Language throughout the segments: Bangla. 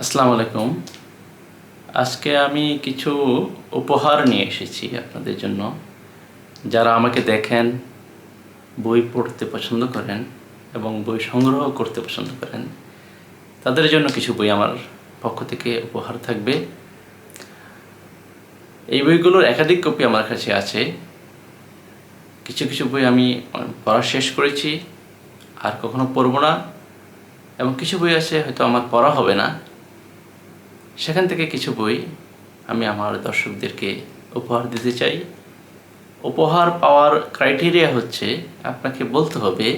আসসালামু আলাইকুম। আজকে আমি কিছু উপহার নিয়ে এসেছি আপনাদের জন্য। যারা আমাকে দেখেন, বই পড়তে পছন্দ করেন এবং বই সংগ্রহ করতে পছন্দ করেন, তাদের জন্য কিছু বই আমার পক্ষ থেকে উপহার থাকবে। এই বইগুলোর একাধিক কপি আমার কাছে আছে। কিছু কিছু বই আমি পড়া শেষ করেছি, আর কখনো পড়ব না, এবং কিছু বই আছে হয়তো আমার পড়া হবে না। সেখান থেকে কিছু বই আমি আমার দর্শকদেরকে উপহার দিতে চাই। উপহার পাওয়ার ক্রাইটেরিয়া হচ্ছে আপনাকে বলতে হবে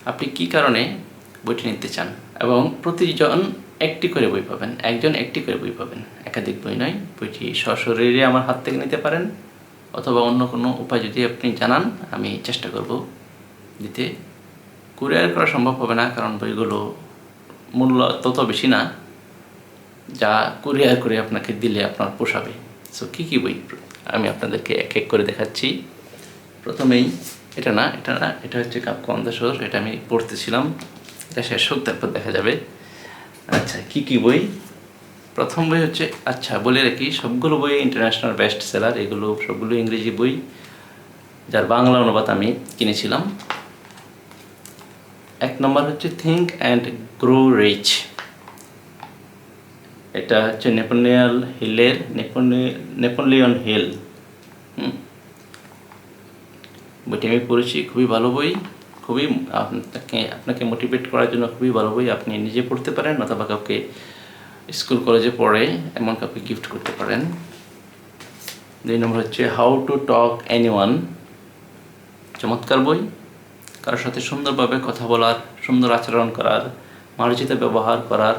আপনি কী কারণে বইটি নিতে চান, এবং প্রতিজন একটি করে বই পাবেন, একজন একটি করে বই পাবেন, একাধিক বই নয়। বইটি সশরীরে আমার হাত থেকে নিতে পারেন, অথবা অন্য কোনো উপায় যদি আপনি জানান আমি চেষ্টা করব দিতে। কুরিয়ার করা সম্ভব হবে না, কারণ বইগুলো মূল্য তত বেশি না যা কুরিয়ার করে আপনাকে দিলে আপনার পোষাবে। সো কী কী বই আমি আপনাদেরকে এক এক করে দেখাচ্ছি। প্রথমেই এটা না, এটা হচ্ছে কাফকা অন দ্য শোর। এটা আমি পড়তেছিলাম, এটা শেষ হোক তারপর দেখা যাবে। আচ্ছা, কী কী বই? প্রথম বই হচ্ছে, আচ্ছা বলে রাখি, সবগুলো বই ইন্টারন্যাশনাল বেস্ট সেলার। এগুলো সবগুলো ইংরেজি বই, যার বাংলা অনুবাদ আমি কিনেছিলাম। এক নম্বর হচ্ছে থিঙ্ক অ্যান্ড গ্রো রিচ। এটা হচ্ছে নেপোলিয়ন হিল। বইটি আমি পড়েছি, খুবই ভালো বই। খুবই আপনাকে মোটিভেট করার জন্য খুবই ভালো বই। আপনি নিজে পড়তে পারেন, অথবা কাউকে স্কুল কলেজে পড়ে এমন কাউকে গিফট করতে পারেন। 2 নম্বর হচ্ছে হাউ টু টক এনিওয়ান। চমৎকার বই, কারোর সাথে সুন্দরভাবে কথা বলার, সুন্দর আচরণ করার, মার্জিত ব্যবহার করার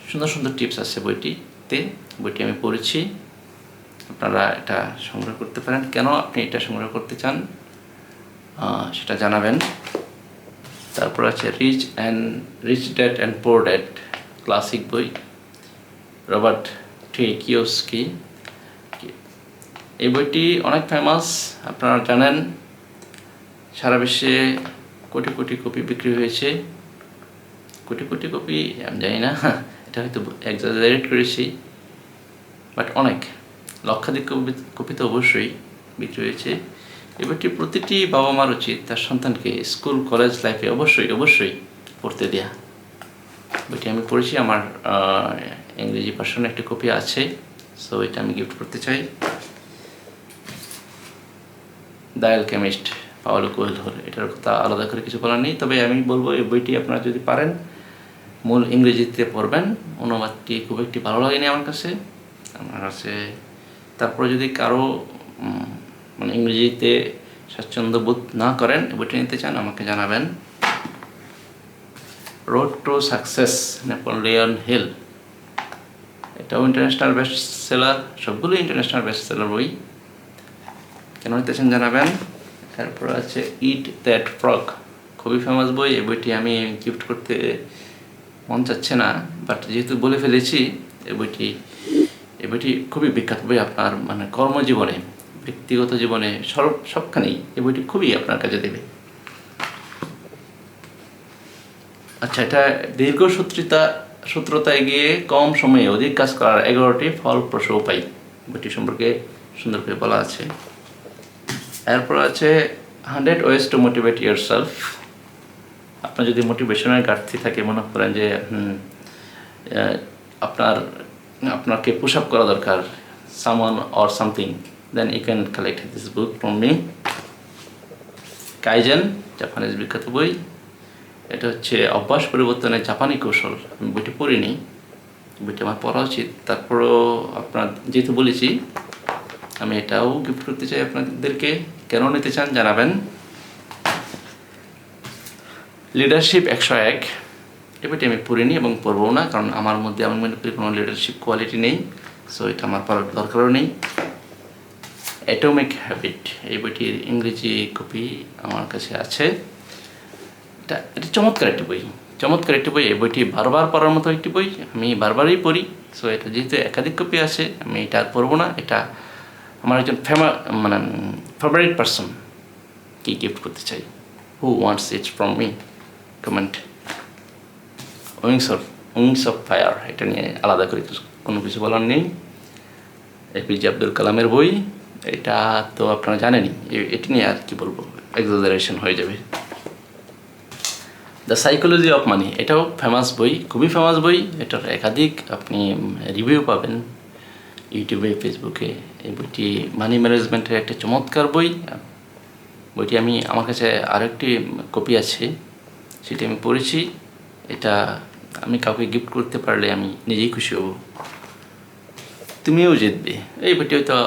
সুন্দর সুন্দর টিপস আছে বইটিতে। বইটি আমি পড়েছি, আপনারা এটা সংগ্রহ করতে পারেন। কেন আপনি এটা সংগ্রহ করতে চান সেটা জানাবেন। তারপর আছে rich dad and poor dad, classic বই, রবার্ট টি কিওসকি। এই বইটি অনেক ফেমাস, আপনারা জানেন। সারা বিশ্বে কোটি কোটি কপি বিক্রি হয়েছে। কোটি কোটি কপি আমি জানি না, এটা হয়তো এক্সাজারেট করেছি, বাট অনেক লক্ষাধিক কপি তো অবশ্যই বিক্রি হয়েছে। এই বইটি প্রতিটি বাবা মার উচিত তার সন্তানকে স্কুল কলেজ লাইফে অবশ্যই পড়তে দেয়া। বইটি আমি পড়েছি, আমার ইংরেজি ভার্সনে একটি কপি আছে, সো এটা আমি গিফট করতে চাই। দ্য অ্যালকেমিস্ট, পাওলো কোয়েলহোর। এটার কথা আলাদা করে কিছু বলার নেই, তবে আমি বলবো এই বইটি আপনারা যদি পারেন মূল ইংরেজিতে পড়বেন। অনুবাদটি খুব একটি ভালো লাগেনি আমার কাছে। তারপরে যদি কারো মানে ইংরেজিতে স্বাচ্ছন্দ্য বোধ না করেন, বইটি নিতে চান, আমাকে জানাবেন। Road to success, Napoleon Hill. এটাও ইন্টারন্যাশনাল বেস্ট সেলার, সবগুলো ইন্টারন্যাশনাল বেস্ট সেলার বই। কেন নিতে চান জানাবেন। তারপর আছে ইট দ্যাট ফ্রগ, খুবই ফেমাস বই। এই বইটি আমি গিফট করতে মন চাচ্ছে না, বাট যেহেতু বলে ফেলেছি, এই বইটি খুবই বিখ্যাত বই। আপনার মানে কর্মজীবনে, ব্যক্তিগত জীবনে, সবখানেই এই বইটি খুবই আপনার কাজে দেবে। আচ্ছা, এটা সূত্রতায় গিয়ে কম সময়ে অধিক কাজ করার 11টি ফলপ্রসূ উপায়। বইটি সম্পর্কে সুন্দর করে বলা আছে। এরপর আছে 100 ওয়েজ টু মোটিভেট ইয়োরসেলফ। আপনার যদি মোটিভেশনের ঘাটতি থাকে, মনে করেন যে আপনাকে পুশ আপ করা দরকার, someone or something, then you can collect this book from me. Kaizen, Japanese বিখ্যাত বই। এটা হচ্ছে অভ্যাস পরিবর্তনের জাপানি কৌশল। আমি বইটি পড়িনি, বইটি আমার পড়া উচিত। তারপরও আপনার যেহেতু বলেছি, আমি এটাও গিফট করতে চাই আপনাদেরকে। কেন নিতে চান জানাবেন। লিডারশিপ 101, এই বইটি আমি পড়িনি এবং পড়বও না, কারণ আমার মধ্যে আমি মনে করি কোনো লিডারশিপ কোয়ালিটি নেই, সো এটা আমার পড়ার দরকারও নেই। অ্যাটমিক হ্যাবিট, এই বইটির ইংরেজি কপি আমার কাছে আছে। এটা চমৎকার একটি বই। এই বইটি বারবার পড়ার মতো একটি বই, আমি বারবারই পড়ি। সো এটা যেহেতু একাধিক কপি আছে, আমি এটা আর পড়বো না। এটা আমার একজন ফেভারিট পারসন কি গিফট করতে চাই। Who wants it from me? Comment. উইংসর, উইংস অফ ফায়ার, এটা নিয়ে আলাদা করে কোনো কিছু বলার নেই। এপিজে আব্দুল কালামের বই, এটা তো আপনারা জানেনই, এটি নিয়ে আর কি বলবো, এক্সাজারেশন হয়ে যাবে। দ্য সাইকোলজি অফ মানি, এটাও ফেমাস বই, খুবই ফেমাস বই। এটার একাধিক আপনি রিভিউ পাবেন ইউটিউবে, ফেসবুকে। এই বইটি মানি ম্যানেজমেন্টের একটা চমৎকার বই। বইটি আমার কাছে আরেকটি কপি আছে, সেটি আমি পড়েছি। এটা আমি কাউকে গিফট করতে পারলে আমি নিজেই খুশি হব। তুমিও জিতবে, এই বইটি হয়তো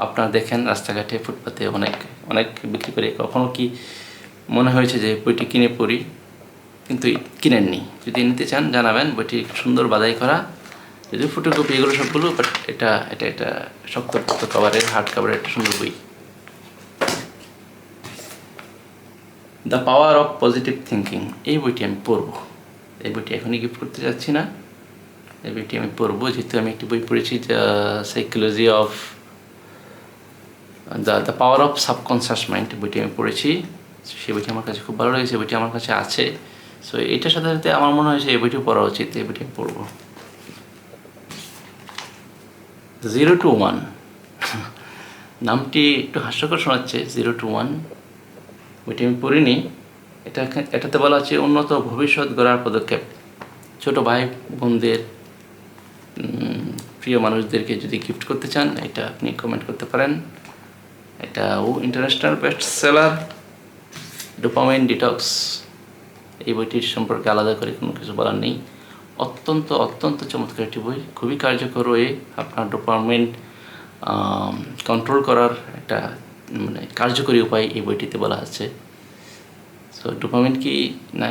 আপনারা দেখেন রাস্তাঘাটে, ফুটপাতে অনেক অনেক বিক্রি করে। কখনো কি মনে হয়েছে যে বইটি কিনে পড়ি, কিন্তু কিনেননি? যদি নিতে চান জানাবেন। বইটি সুন্দর বাদাই করা, যদি ফটোকপি এগুলো সবগুলো, বাট এটা এটা এটা শক্তপোক্ত কভারের, হার্ড কভারের একটা সুন্দর বই। The power of positive thinking, এই বইটি আমি পড়বো। এই বইটি এখনই গিফট করতে যাচ্ছি না, এই বইটি আমি পড়বো, যেহেতু আমি একটি বই পড়েছি, the psychology of the power of subconscious mind, বইটি আমি পড়েছি। সেই বইটি আমার কাছে খুব ভালো লেগেছে, বইটি আমার কাছে আছে। সো এটার সাথে সাথে আমার মনে হয়েছে এই বইটি পড়া উচিত, এই বইটি আমি পড়বো। 0 to 1 নামটি একটু হাস্যকর শোনাচ্ছে, 0 to 1। বইটি আমি পড়িনি। এটাতে বলা আছে উন্নত ভবিষ্যৎ গড়ার পদক্ষেপ। ছোট ভাই বোনদের, প্রিয় মানুষদেরকে যদি গিফট করতে চান, এটা আপনি কমেন্ট করতে পারেন। এটাও international best seller. Dopamine detox, এই বইটির সম্পর্কে আলাদা করে কোনো কিছু বলার নেই। অত্যন্ত অত্যন্ত চমৎকার একটি বই, খুবই কার্যকর হয়ে আপনার ডোপামাইন কন্ট্রোল করার একটা কার্যকরী উপায় এই বইটিতে বলা আছে। সো ডোপামিন কি না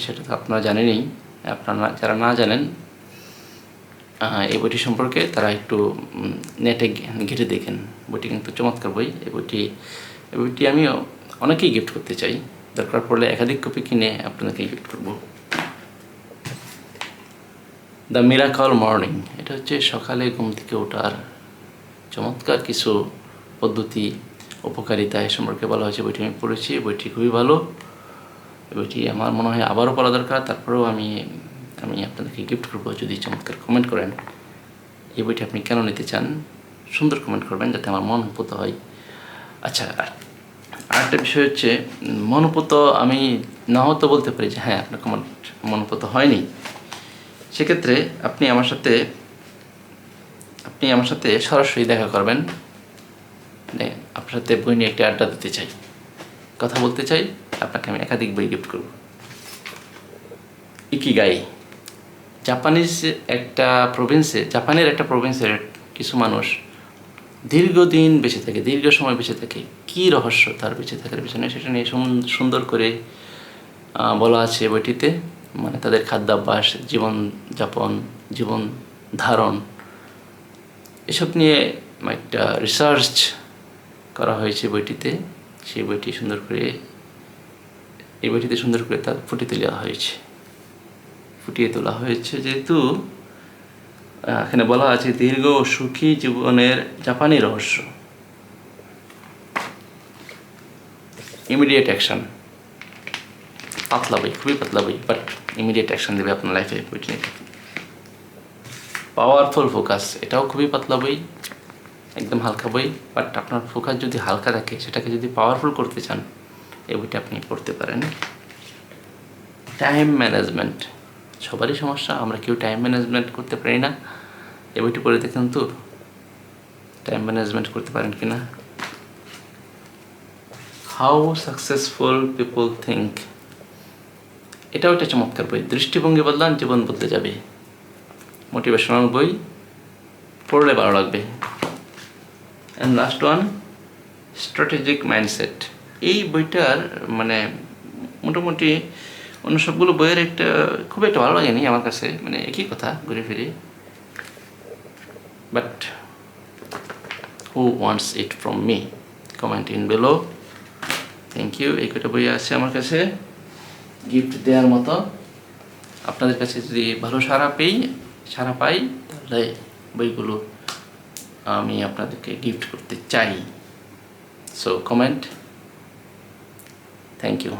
সেটা তো আপনারা জানেনই। আপনারা যারা না জানেন এই বইটি সম্পর্কে, তারা একটু নেটে ঘেটে দেখেন। বইটি কিন্তু চমৎকার বই। এই বইটি আমি অনেকেই গিফট করতে চাই, দরকার পড়লে একাধিক কপি কিনে আপনাদেরকে গিফট করব। দ্য মিরাকল মর্নিং, এটা হচ্ছে সকালে ঘুম থেকে ওঠার চমৎকার কিছু পদ্ধতি, উপকারিতা এ সম্পর্কে বলা হয়েছে। বইটি আমি পড়েছি, বইটি খুবই ভালো। বইটি আমার মনে হয় আবারও পড়া দরকার। তারপরেও আমি আপনাদেরকে গিফট করবো যদি চমৎকার কমেন্ট করেন এই বইটি আপনি কেন নিতে চান। সুন্দর কমেন্ট করবেন যাতে আমার মন উপত হয়। আচ্ছা, আরেকটা বিষয় হচ্ছে, মনোপুত আমি না হয়তো বলতে পারি যে হ্যাঁ আপনার কমেন্ট মনোপুত হয়নি। সেক্ষেত্রে আপনি আমার সাথে সরাসরি দেখা করবেন। আপনার সাথে বই নিয়ে একটি আড্ডা দিতে চাই, কথা বলতে চাই, আপনাকে আমি একাধিক বই গিফট করব। ইকিগাই, জাপানের একটা প্রভিন্সের কিছু মানুষ দীর্ঘদিন বেঁচে থাকে, দীর্ঘ সময় বেঁচে থাকে। কী রহস্য তার বেঁচে থাকার পিছনে, সেটা নিয়ে সুন্দর করে বলা আছে বইটিতে। মানে তাদের খাদ্যাভ্যাস, জীবনযাপন, জীবন ধারণ, এসব নিয়ে একটা রিসার্চ করা হয়েছে বইটিতে। সেই বইটি এই বইটিতে সুন্দর করে তা ফুটিয়ে তোলা হয়েছে। যেহেতু এখানে বলা আছে দীর্ঘ ও সুখী জীবনের জাপানি রহস্য। ইমিডিয়েট অ্যাকশন, পাতলা বই, খুবই পাতলা বই, বাট ইমিডিয়েট অ্যাকশন দেবে আপনার লাইফে বইটি নিয়ে। পাওয়ারফুল ফোকাস, এটাও খুবই পাতলা বই, একদম হালকা বই, বাট আপনার ফোকাস যদি হালকা থাকে, সেটাকে যদি পাওয়ারফুল করতে চান, এই বইটা আপনি পড়তে পারেন। টাইম ম্যানেজমেন্ট, সবারই সমস্যা, আমরা কেউ টাইম ম্যানেজমেন্ট করতে পারি না। এই বইটি পড়ে দেখুন তো টাইম ম্যানেজমেন্ট করতে পারেন কি না। হাউ সাকসেসফুল পিপল থিঙ্ক, এটাও একটা চমৎকার বই। দৃষ্টিভঙ্গি বদলান, জীবন বদলে যাবে। মোটিভেশনাল বই, পড়লে ভালো লাগবে। And last one, strategic mindset. এই বইটার মোটামুটি অন্য সবগুলো বইয়ের খুব একটা ভালো লাগেনি আমার কাছে, একই কথা ঘুরে ফিরে। But who wants it from me, comment in below. Thank you. এই কটা বই আছে আমার কাছে গিফট দেওয়ার মতো। আপনাদের কাছে যদি ভালো সাড়া পাই, তাহলে বইগুলো আমি আপনাদেরকে গিফট করতে চাই। So comment. Thank you.